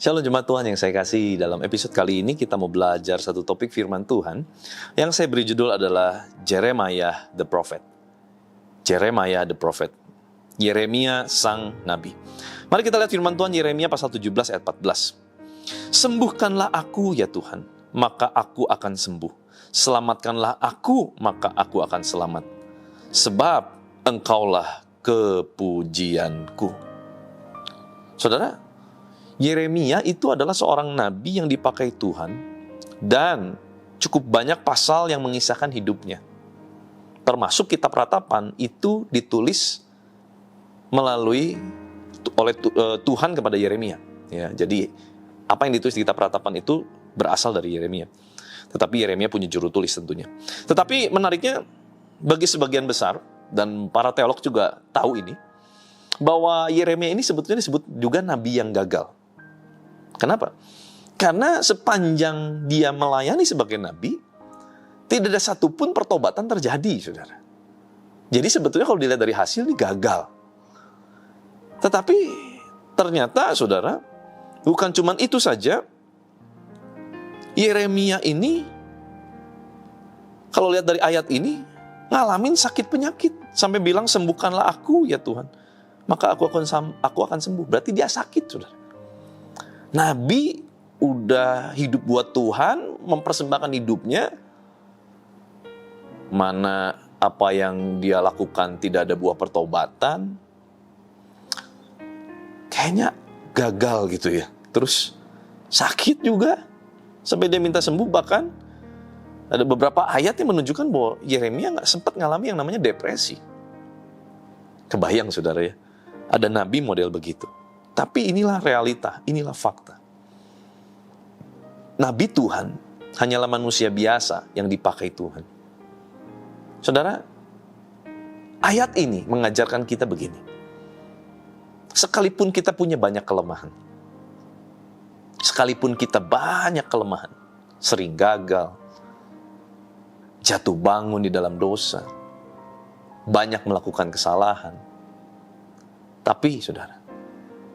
Shalom jemaat Tuhan yang saya kasih, dalam episode kali ini kita mau belajar satu topik firman Tuhan yang saya beri judul adalah Jeremiah the Prophet. Jeremiah the Prophet. Yeremia sang Nabi. Mari kita lihat firman Tuhan Yeremia pasal 17 ayat 14. Sembuhkanlah aku ya Tuhan, maka aku akan sembuh. Selamatkanlah aku, maka aku akan selamat. Sebab Engkaulah kepujianku. Saudara, Yeremia itu adalah seorang nabi yang dipakai Tuhan dan cukup banyak pasal yang mengisahkan hidupnya. Termasuk kitab Ratapan itu ditulis oleh Tuhan kepada Yeremia. Ya, jadi apa yang ditulis di kitab Ratapan itu berasal dari Yeremia. Tetapi Yeremia punya juru tulis tentunya. Tetapi menariknya bagi sebagian besar dan para teolog juga tahu ini, bahwa Yeremia ini sebetulnya disebut juga nabi yang gagal. Kenapa? Karena sepanjang dia melayani sebagai nabi, tidak ada satupun pertobatan terjadi, saudara. Jadi sebetulnya kalau dilihat dari hasil, ini gagal. Tetapi ternyata, saudara, bukan cuma itu saja. Yeremia ini, kalau lihat dari ayat ini, ngalamin sakit penyakit. Sampai bilang, sembuhkanlah aku ya Tuhan, maka aku akan sembuh. Berarti dia sakit, saudara. Nabi udah hidup buat Tuhan, mempersembahkan hidupnya. Mana apa yang dia lakukan tidak ada buah pertobatan. Kayaknya gagal gitu ya. Terus sakit juga. Sampai dia minta sembuh, bahkan ada beberapa ayat yang menunjukkan bahwa Yeremia gak sempat ngalami yang namanya depresi. Kebayang saudara ya, ada nabi model begitu. Tapi inilah realita, inilah fakta. Nabi Tuhan hanyalah manusia biasa yang dipakai Tuhan. Saudara, ayat ini mengajarkan kita begini. Sekalipun kita punya banyak kelemahan, sekalipun kita banyak kelemahan, sering gagal, jatuh bangun di dalam dosa, banyak melakukan kesalahan. Tapi saudara,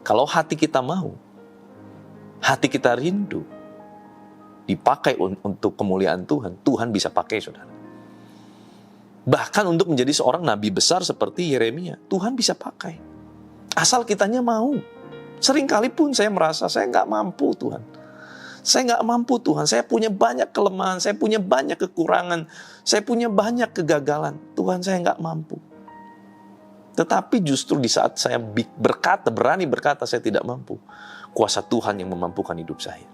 kalau hati kita mau, hati kita rindu, dipakai untuk kemuliaan Tuhan, Tuhan bisa pakai saudara. Bahkan untuk menjadi seorang nabi besar seperti Yeremia, Tuhan bisa pakai. Asal kitanya mau. Seringkali pun saya merasa saya nggak mampu Tuhan. Saya nggak mampu Tuhan, saya punya banyak kelemahan, saya punya banyak kekurangan, saya punya banyak kegagalan. Tuhan, saya nggak mampu. Tetapi justru di saat saya berani berkata saya tidak mampu, kuasa Tuhan yang memampukan hidup saya.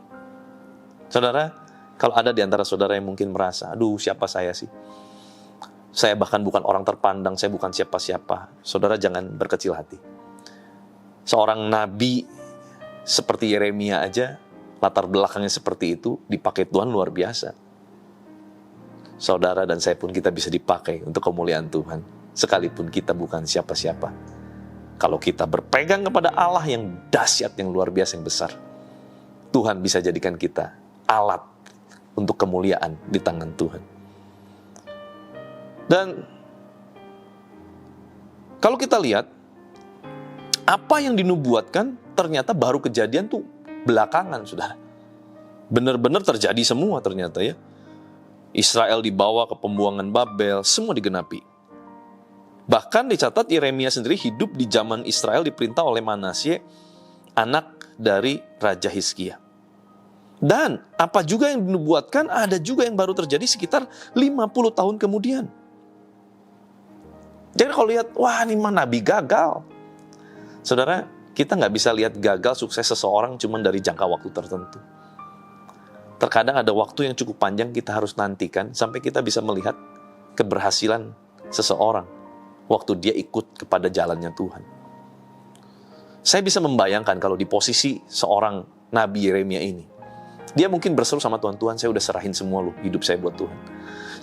Saudara, kalau ada di antara saudara yang mungkin merasa, aduh siapa saya sih? Saya bahkan bukan orang terpandang, saya bukan siapa-siapa. Saudara jangan berkecil hati. Seorang nabi seperti Yeremia aja, latar belakangnya seperti itu, dipakai Tuhan luar biasa. Saudara dan saya pun kita bisa dipakai untuk kemuliaan Tuhan. Sekalipun kita bukan siapa-siapa. Kalau kita berpegang kepada Allah yang dahsyat, yang luar biasa, yang besar, Tuhan bisa jadikan kita alat untuk kemuliaan di tangan Tuhan. Dan kalau kita lihat, apa yang dinubuatkan ternyata baru kejadian tuh belakangan, saudara. Benar-benar terjadi semua ternyata ya. Israel dibawa ke pembuangan Babel, semua digenapi. Bahkan dicatat Yeremia sendiri hidup di zaman Israel diperintah oleh Manasye, anak dari Raja Hizkia. Dan apa juga yang dinubuatkan, ada juga yang baru terjadi sekitar 50 tahun kemudian. Jadi kalau lihat, wah ini mah nabi gagal. Saudara, kita nggak bisa lihat gagal sukses seseorang cuma dari jangka waktu tertentu. Terkadang ada waktu yang cukup panjang kita harus nantikan sampai kita bisa melihat keberhasilan seseorang waktu dia ikut kepada jalannya Tuhan. Saya bisa membayangkan kalau di posisi seorang Nabi Yeremia ini, dia mungkin berseru sama Tuhan, Tuhan saya udah serahin semua loh hidup saya buat Tuhan.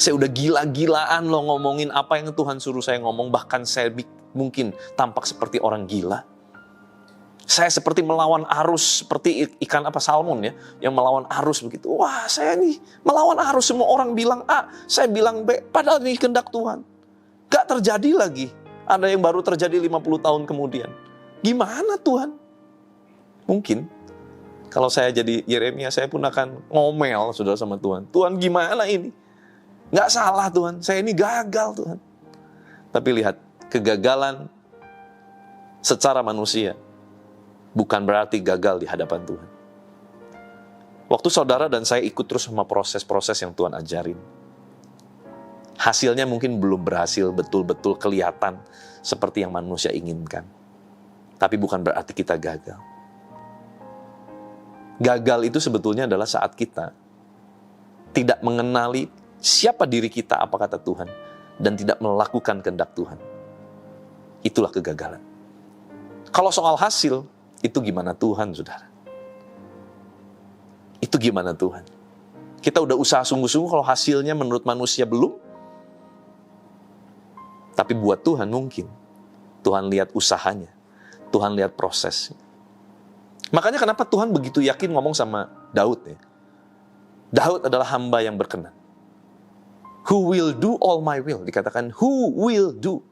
Saya udah gila-gilaan loh ngomongin apa yang Tuhan suruh saya ngomong, bahkan saya mungkin tampak seperti orang gila. Saya seperti melawan arus, seperti ikan salmon ya, yang melawan arus begitu. Wah, saya nih melawan arus, semua orang bilang A, saya bilang B, padahal ini kehendak Tuhan. Gak terjadi lagi. Ada yang baru terjadi 50 tahun kemudian. Gimana Tuhan? Mungkin kalau saya jadi Yeremia, saya pun akan ngomel saudara sama Tuhan. Tuhan gimana ini? Gak salah Tuhan, saya ini gagal Tuhan. Tapi lihat, kegagalan secara manusia bukan berarti gagal di hadapan Tuhan. Waktu saudara dan saya ikut terus sama proses-proses yang Tuhan ajarin, hasilnya mungkin belum berhasil betul-betul kelihatan seperti yang manusia inginkan. Tapi bukan berarti kita gagal. Gagal itu sebetulnya adalah saat kita tidak mengenali siapa diri kita, apa kata Tuhan, dan tidak melakukan kehendak Tuhan. Itulah kegagalan. Kalau soal hasil, itu gimana Tuhan, saudara? Itu gimana Tuhan? Kita udah usaha sungguh-sungguh, kalau hasilnya menurut manusia belum. Tapi buat Tuhan mungkin. Tuhan lihat usahanya. Tuhan lihat prosesnya. Makanya kenapa Tuhan begitu yakin ngomong sama Daud ya? Daud adalah hamba yang berkenan. Who will do all my will? Dikatakan who will do.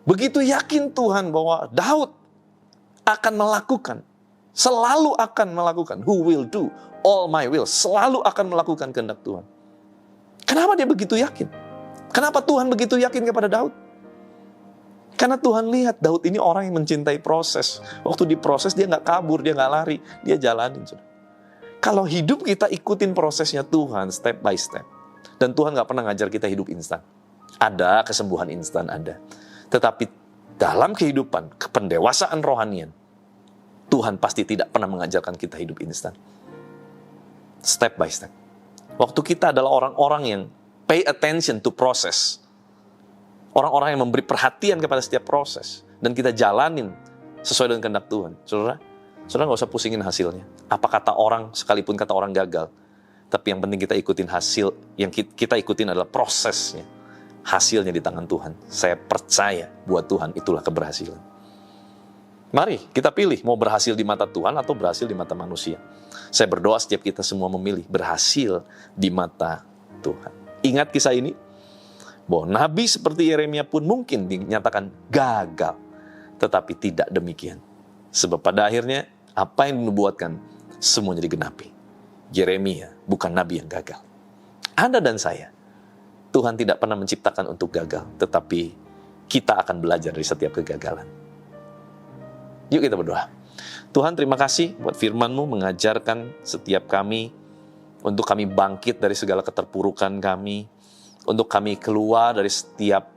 Begitu yakin Tuhan bahwa Daud akan melakukan, selalu akan melakukan, who will do all my will, selalu akan melakukan kehendak Tuhan. Kenapa dia begitu yakin? Kenapa Tuhan begitu yakin kepada Daud? Karena Tuhan lihat Daud ini orang yang mencintai proses. Waktu diproses dia nggak kabur, dia nggak lari, dia jalanin. Kalau hidup kita ikutin prosesnya Tuhan step by step. Dan Tuhan nggak pernah ngajar kita hidup instan. Ada kesembuhan instan, ada. Tetapi dalam kehidupan, kependewasaan rohanian, Tuhan pasti tidak pernah mengajarkan kita hidup instan. Step by step. Waktu kita adalah orang-orang yang pay attention to process. Orang-orang yang memberi perhatian kepada setiap proses. Dan kita jalanin sesuai dengan kehendak Tuhan. Saudara nggak usah pusingin hasilnya. Apa kata orang, sekalipun kata orang gagal. Tapi yang penting kita ikutin hasil, yang kita ikutin adalah prosesnya. Hasilnya di tangan Tuhan. Saya percaya buat Tuhan itulah keberhasilan. Mari kita pilih mau berhasil di mata Tuhan atau berhasil di mata manusia. Saya berdoa setiap kita semua memilih berhasil di mata Tuhan. Ingat kisah ini, bahwa nabi seperti Yeremia pun mungkin dinyatakan gagal. Tetapi tidak demikian. Sebab pada akhirnya apa yang dinubuatkan semuanya digenapi. Yeremia bukan nabi yang gagal. Anda dan saya, Tuhan tidak pernah menciptakan untuk gagal, tetapi kita akan belajar dari setiap kegagalan. Yuk kita berdoa. Tuhan, terima kasih buat firman-Mu mengajarkan setiap kami, untuk kami bangkit dari segala keterpurukan kami, untuk kami keluar dari setiap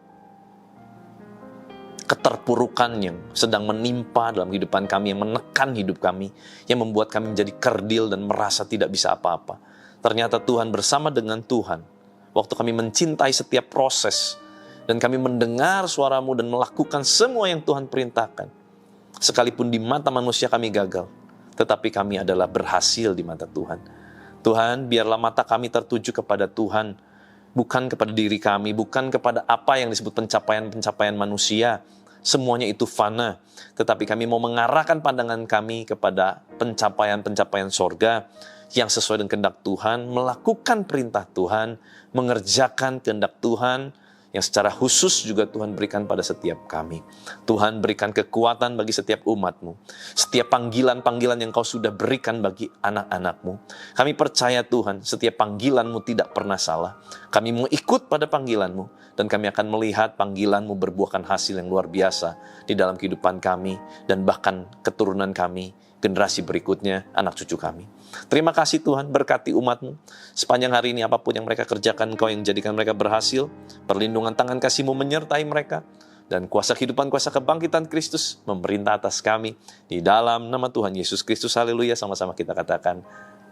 keterpurukan yang sedang menimpa dalam kehidupan kami, yang menekan hidup kami, yang membuat kami menjadi kerdil dan merasa tidak bisa apa-apa. Ternyata Tuhan, bersama dengan Tuhan, waktu kami mencintai setiap proses, dan kami mendengar suara-Mu dan melakukan semua yang Tuhan perintahkan, sekalipun di mata manusia kami gagal, tetapi kami adalah berhasil di mata Tuhan. Tuhan, biarlah mata kami tertuju kepada Tuhan, bukan kepada diri kami, bukan kepada apa yang disebut pencapaian-pencapaian manusia. Semuanya itu fana, tetapi kami mau mengarahkan pandangan kami kepada pencapaian-pencapaian sorga yang sesuai dengan kehendak Tuhan, melakukan perintah Tuhan, mengerjakan kehendak Tuhan, yang secara khusus juga Tuhan berikan pada setiap kami. Tuhan berikan kekuatan bagi setiap umat-Mu. Setiap panggilan-panggilan yang Kau sudah berikan bagi anak-anak-Mu. Kami percaya Tuhan, setiap panggilan-Mu tidak pernah salah. Kami mau ikut pada panggilan-Mu. Dan kami akan melihat panggilan-Mu berbuahkan hasil yang luar biasa di dalam kehidupan kami. Dan bahkan keturunan kami, generasi berikutnya, anak cucu kami. Terima kasih Tuhan, berkati umat-Mu. Sepanjang hari ini apapun yang mereka kerjakan, Engkau yang jadikan mereka berhasil. Perlindungan tangan kasih-Mu menyertai mereka. Dan kuasa kehidupan, kuasa kebangkitan Kristus memerintah atas kami. Di dalam nama Tuhan Yesus Kristus, haleluya. Sama-sama kita katakan,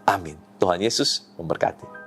amin. Tuhan Yesus memberkati.